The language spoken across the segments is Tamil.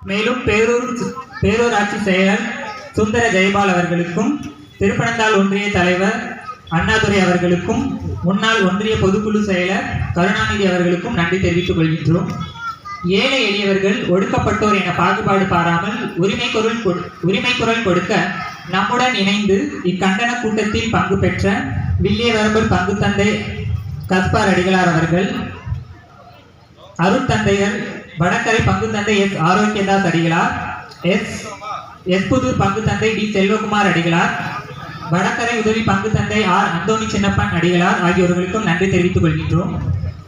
மேலும் பேரூராட்சி செயலர் சுந்தர ஜெயபால் அவர்களுக்கும், திருப்பனந்தாள் ஒன்றிய தலைவர் அண்ணாதுரை அவர்களுக்கும், முன்னாள் ஒன்றிய பொதுக்குழு செயலர் கருணாநிதி அவர்களுக்கும் நன்றி தெரிவித்துக் கொள்கின்றோம். ஏழை எளியவர்கள், ஒடுக்கப்பட்டோர் என பாகுபாடு பாராமல் உரிமை குரல் கொடுக்க நம்முடன் இணைந்து இக்கண்டன கூட்டத்தில் பங்கு பெற்ற வில்லியவரம்பூர் பங்கு தந்தை கஸ்பார் அடிகளார் அவர்கள், அருட்தந்தையர் வடகரை பங்கு தந்தை எஸ் ஆரோக்கியதாஸ் அடிகளார், எஸ் புதூர் பங்கு தந்தை டி செல்வகுமார் அடிகளார், வடகரை உதவி பங்கு தந்தை ஆர் அந்தோணி சின்னப்பன் அடிகளார் ஆகியோர்களுக்கும் நன்றி தெரிவித்துக் கொள்கின்றோம்.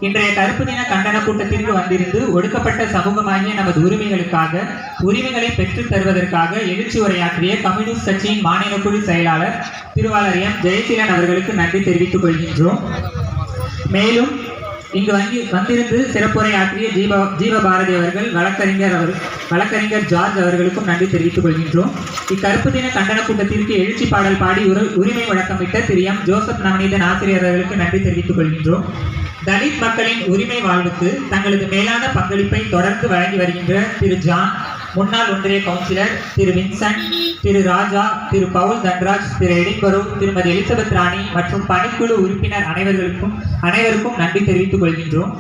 இன்றைய கருப்பு தின கண்டன கூட்டத்திற்கு வந்திருந்து ஒடுக்கப்பட்ட சமூகமாகிய நமது உரிமைகளை பெற்றுத் தருவதற்காக எழுச்சி உரையாற்றிய கம்யூனிஸ்ட் கட்சியின் மாநில குழு செயலாளர் திருவாளர் எம் ஜெயசீலன் அவர்களுக்கு நன்றி தெரிவித்துக் கொள்கின்றோம். மேலும் இங்கு வந்திருந்து சிறப்புரையாற்றிய ஜீவபாரதி அவர்கள், வழக்கறிஞர் ஜார்ஜ் அவர்களுக்கும் நன்றி தெரிவித்துக் கொள்கின்றோம். இக்கருப்பு தின கண்டன கூட்டத்திற்கு எழுச்சி பாடல் பாடி உரிமை முழக்கமிட்ட திரு எம் ஜோசப் நவநீதன் ஆசிரியர் அவர்களுக்கு நன்றி தெரிவித்துக் கொள்கின்றோம். தலித் மக்களின் உரிமை வாழ்வுக்கு தங்களது மேலான பங்களிப்பை தொடர்ந்து வழங்கி வருகின்ற திரு ஜான், முன்னாள் ஒன்றிய கவுன்சிலர் திரு வின்சென்ட், திரு ராஜா, திரு பவுல் தன்ராஜ், திரு எடின்பரோ, திருமதி எலிசபெத் ராணி மற்றும் பணிக்குழு உறுப்பினர் அனைவருக்கும் நன்றி தெரிவித்துக் கொள்கின்றோம்.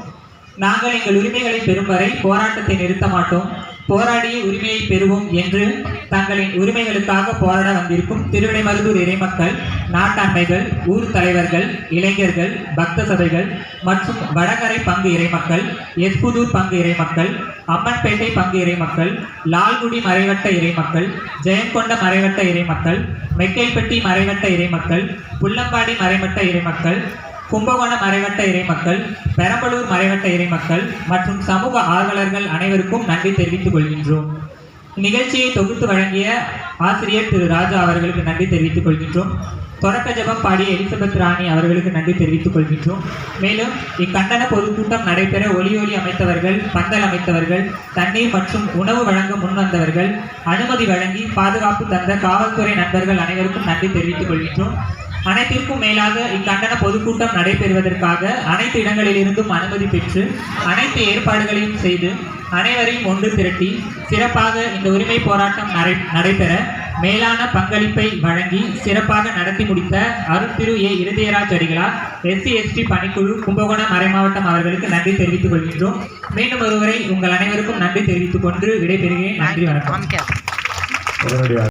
நாங்கள் எங்கள் உரிமைகளை பெறும் வரை போராட்டத்தை நிறுத்த மாட்டோம், போராடிய உரிமையை பெறுவோம் என்று தங்களின் உரிமைகளுக்காக போராட வந்திருக்கும் திருவிடைமருதூர் இறைமக்கள், நாட்டாண்மைகள், ஊர் தலைவர்கள், இளைஞர்கள், பக்த சபைகள் மற்றும் வடகரை பங்கு இறைமக்கள், எஸ்புதூர் பங்கு இறைமக்கள், அம்மன்பேட்டை பங்கு இறைமக்கள், லால்குடி மறைவட்ட இறைமக்கள், ஜெயங்கொண்ட மறைவட்ட இறைமக்கள், மெக்கேல்பட்டி மறைவட்ட இறைமக்கள், புல்லம்பாடி மறைவட்ட இறைமக்கள், கும்பகோணம் மறைவட்ட இறைமக்கள், பெரம்பலூர் மறைவட்ட இறைமக்கள் மற்றும் சமூக ஆர்வலர்கள் அனைவருக்கும் நன்றி தெரிவித்துக் கொள்கின்றோம். நிகழ்ச்சியை தொகுத்து வழங்கிய ஆசிரியர் திரு ராஜா அவர்களுக்கு நன்றி தெரிவித்துக் கொள்கின்றோம். தொடக்க ஜபம் பாடிய எலிசபெத் ராணி அவர்களுக்கு நன்றி தெரிவித்துக் கொள்கின்றோம். மேலும் இக்கண்டன பொதுக்கூட்டம் நடைபெற ஒலி அமைத்தவர்கள், பந்தல் அமைத்தவர்கள், தண்ணீர் மற்றும் உணவு வழங்க முன்வந்தவர்கள், அனுமதி வழங்கி பாதுகாப்பு தந்த காவல்துறை நண்பர்கள் அனைவருக்கும் நன்றி தெரிவித்துக் கொள்கின்றோம். அனைத்திற்கும் மேலாக இக்கண்டன பொதுக்கூட்டம் நடைபெறுவதற்காக அனைத்து இடங்களிலிருந்தும் அனுமதி பெற்று அனைத்து ஏற்பாடுகளையும் செய்து அனைவரையும் ஒன்று திரட்டி சிறப்பாக இந்த உரிமை போராட்டம் நடைபெற மேலான பங்களிப்பை வழங்கி சிறப்பாக நடத்தி முடித்த அருட்திரு ஏ இருதயராஜ் அடிகளார், SC/ST பணிக்குழு கும்பகோணம் மறைமாவட்டம் அவர்களுக்கு நன்றி தெரிவித்துக் கொள்கின்றோம். மீண்டும் ஒருவரை உங்கள் அனைவருக்கும் நன்றி தெரிவித்துக் கொண்டு விடைபெறுகிறேன். நன்றி, வணக்கம்.